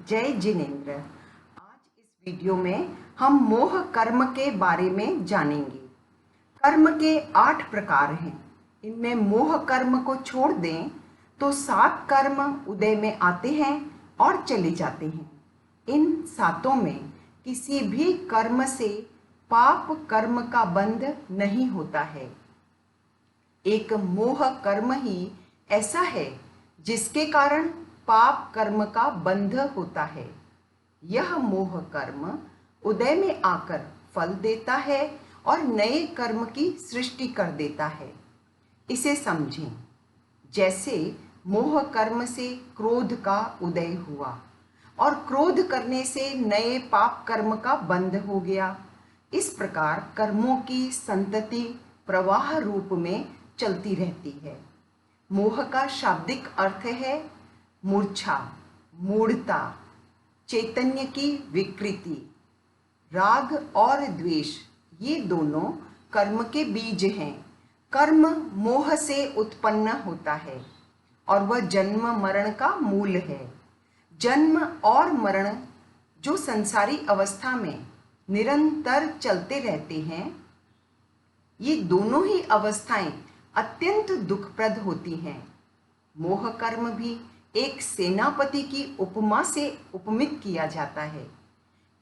जय जिनेन्द्र। आज इस वीडियो में हम मोह कर्म के बारे में जानेंगे। कर्म के 8 प्रकार हैं। इनमें मोह कर्म को छोड़ दें तो 7 कर्म उदय में आते हैं और चले जाते हैं। इन 7 में किसी भी कर्म से पाप कर्म का बंध नहीं होता है। एक मोह कर्म ही ऐसा है जिसके कारण पाप कर्म का बंध होता है। यह मोह कर्म उदय में आकर फल देता है और नए कर्म की सृष्टि कर देता है। इसे समझें। जैसे मोह कर्म से क्रोध का उदय हुआ और क्रोध करने से नए पाप कर्म का बंध हो गया। इस प्रकार कर्मों की संतति प्रवाह रूप में चलती रहती है। मोह का शाब्दिक अर्थ है मूर्छा, मूढ़ता, चैतन्य की विकृति। राग और द्वेष ये दोनों कर्म के बीज हैं। कर्म मोह से उत्पन्न होता है और वह जन्म मरण का मूल है। जन्म और मरण जो संसारी अवस्था में निरंतर चलते रहते हैं, ये दोनों ही अवस्थाएं अत्यंत दुखप्रद होती हैं। मोह कर्म भी एक सेनापति की उपमा से उपमित किया जाता है।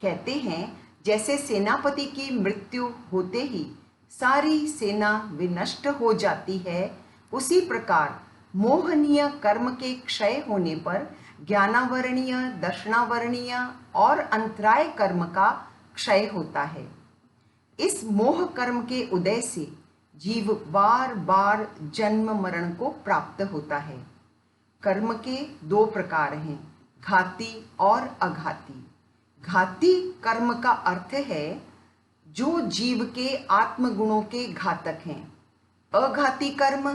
कहते हैं जैसे सेनापति की मृत्यु होते ही सारी सेना विनष्ट हो जाती है, उसी प्रकार मोहनीय कर्म के क्षय होने पर ज्ञानावरणीय, दर्शनावरणीय और अंतराय कर्म का क्षय होता है। इस मोह कर्म के उदय से जीव बार बार जन्म मरण को प्राप्त होता है। कर्म के 2 प्रकार हैं, घाती और अघाती। घाती कर्म का अर्थ है जो जीव के आत्मगुणों के घातक हैं। अघाती कर्म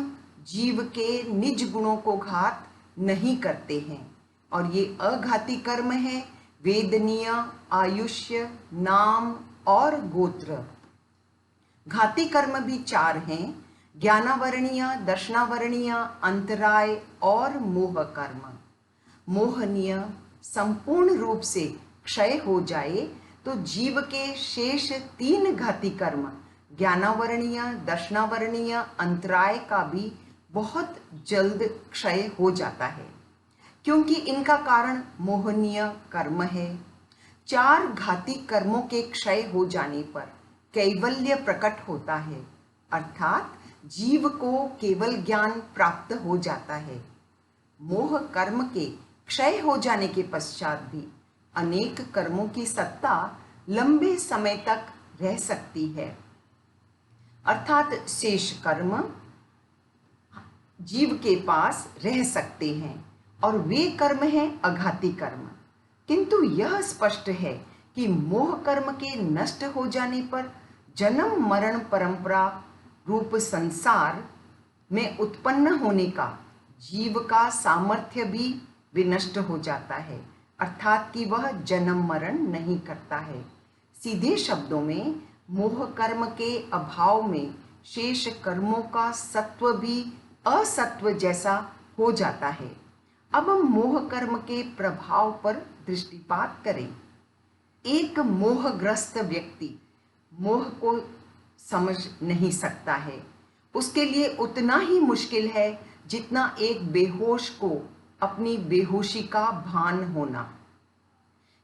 जीव के निज गुणों को घात नहीं करते हैं और ये अघाती कर्म है वेदनीय, आयुष्य, नाम और गोत्र। घाती कर्म भी 4 हैं, ज्ञानावरणीय, दर्शनावरणीय, अंतराय और मोह कर्म। मोहनीय संपूर्ण रूप से क्षय हो जाए तो जीव के शेष 3 घाती कर्म ज्ञानावरणीय, दर्शनावरणीय, अंतराय का भी बहुत जल्द क्षय हो जाता है, क्योंकि इनका कारण मोहनीय कर्म है। 4 घाती कर्मों के क्षय हो जाने पर कैवल्य प्रकट होता है, अर्थात जीव को केवल ज्ञान प्राप्त हो जाता है। मोह कर्म के क्षय हो जाने के पश्चात भी अनेक कर्मों की सत्ता लंबे समय तक रह सकती है, अर्थात शेष कर्म जीव के पास रह सकते हैं और वे कर्म हैं अघाती कर्म। किंतु यह स्पष्ट है कि मोह कर्म के नष्ट हो जाने पर जन्म मरण परंपरा रूप संसार में उत्पन्न होने का जीव का सामर्थ्य भी विनष्ट हो जाता है, अर्थात कि वह जन्म मरण नहीं करता है। सीधे शब्दों में मोह कर्म के अभाव में शेष कर्मों का सत्व भी असत्व जैसा हो जाता है। अब हम मोह कर्म के प्रभाव पर दृष्टिपात करें। एक मोहग्रस्त व्यक्ति मोह को समझ नहीं सकता है। उसके लिए उतना ही मुश्किल है जितना एक बेहोश को अपनी बेहोशी का भान होना।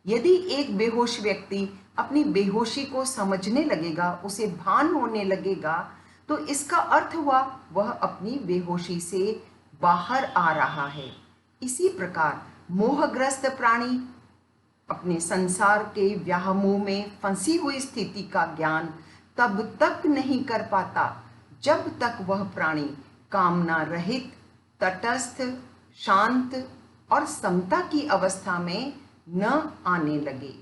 यदि एक बेहोश व्यक्ति अपनी बेहोशी को समझने लगेगा, उसे भान होने लगेगा, तो इसका अर्थ हुआ वह अपनी बेहोशी से बाहर आ रहा है। इसी प्रकार मोहग्रस्त प्राणी अपने संसार के व्यामोह में फंसी हुई स्थिति का ज्ञान तब तक नहीं कर पाता जब तक वह प्राणी कामना रहित, तटस्थ, शांत और समता की अवस्था में न आने लगे।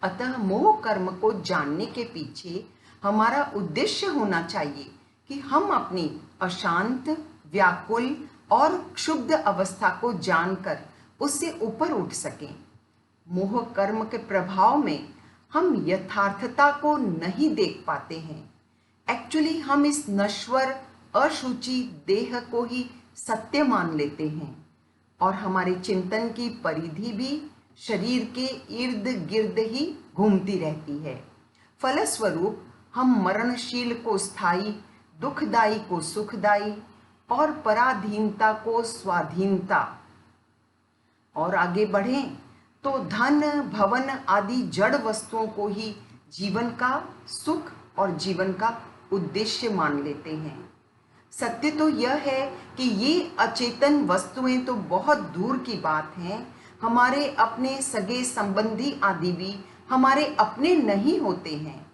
अतः मोह कर्म को जानने के पीछे हमारा उद्देश्य होना चाहिए कि हम अपनी अशांत, व्याकुल और क्षुब्ध अवस्था को जानकर उससे ऊपर उठ सकें। मोह कर्म के प्रभाव में हम यथार्थता को नहीं देख पाते हैं। एक्चुअली हम इस नश्वर अशुचि देह को ही सत्य मान लेते हैं और हमारे चिंतन की परिधि भी शरीर के इर्द गिर्द ही घूमती रहती है। फलस्वरूप हम मरणशील को स्थायी, दुखदाई को सुखदाई और पराधीनता को स्वाधीनता, और आगे बढ़ें तो धन भवन आदि जड़ वस्तुओं को ही जीवन का सुख और जीवन का उद्देश्य मान लेते हैं। सत्य तो यह है कि ये अचेतन वस्तुएं तो बहुत दूर की बात हैं, हमारे अपने सगे संबंधी आदि भी हमारे अपने नहीं होते हैं।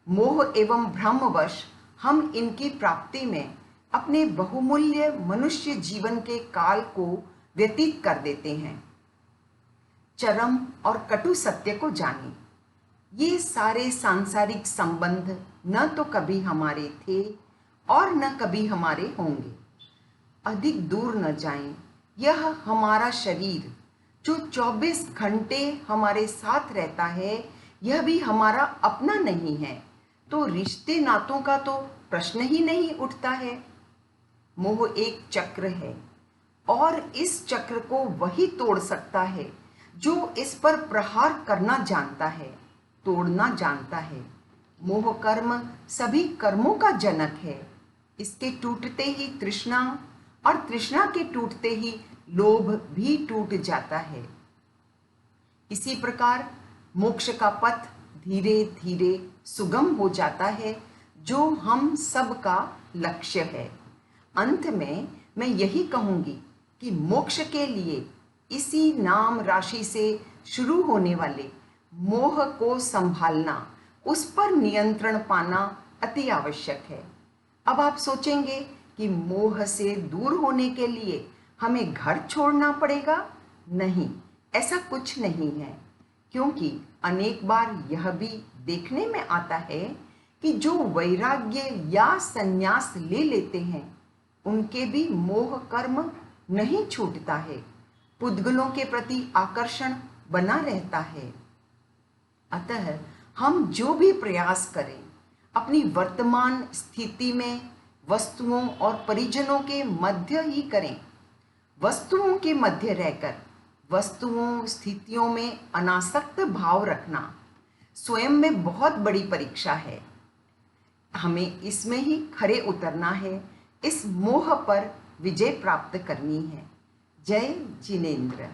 मोह एवं भ्रमवश हम इनकी प्राप्ति में अपने बहुमूल्य मनुष्य जीवन के काल को व्यतीत कर देते हैं। चरम और कटु सत्य को जानें, ये सारे सांसारिक संबंध न तो कभी हमारे थे और न कभी हमारे होंगे। अधिक दूर न जाएं, यह हमारा शरीर जो 24 घंटे हमारे साथ रहता है, यह भी हमारा अपना नहीं है, तो रिश्ते नातों का तो प्रश्न ही नहीं उठता है। मोह एक चक्र है और इस चक्र को वही तोड़ सकता है जो इस पर प्रहार करना जानता है, तोड़ना जानता है। मोह कर्म सभी कर्मों का जनक है। इसके टूटते ही तृष्णा और तृष्णा के टूटते ही लोभ भी टूट जाता है। इसी प्रकार मोक्ष का पथ धीरे धीरे सुगम हो जाता है, जो हम सब का लक्ष्य है। अंत में मैं यही कहूंगी कि मोक्ष के लिए इसी नाम राशि से शुरू होने वाले मोह को संभालना, उस पर नियंत्रण पाना अति आवश्यक है। अब आप सोचेंगे कि मोह से दूर होने के लिए हमें घर छोड़ना पड़ेगा। नहीं, ऐसा कुछ नहीं है, क्योंकि अनेक बार यह भी देखने में आता है कि जो वैराग्य या संन्यास ले लेते हैं, उनके भी मोह कर्म नहीं छूटता है, पुद्गलों के प्रति आकर्षण बना रहता है। अतः हम जो भी प्रयास करें, अपनी वर्तमान स्थिति में वस्तुओं और परिजनों के मध्य ही करें। वस्तुओं के मध्य रहकर वस्तुओं स्थितियों में अनासक्त भाव रखना स्वयं में बहुत बड़ी परीक्षा है। हमें इसमें ही खरे उतरना है, इस मोह पर विजय प्राप्त करनी है। जय जिनेंद्र।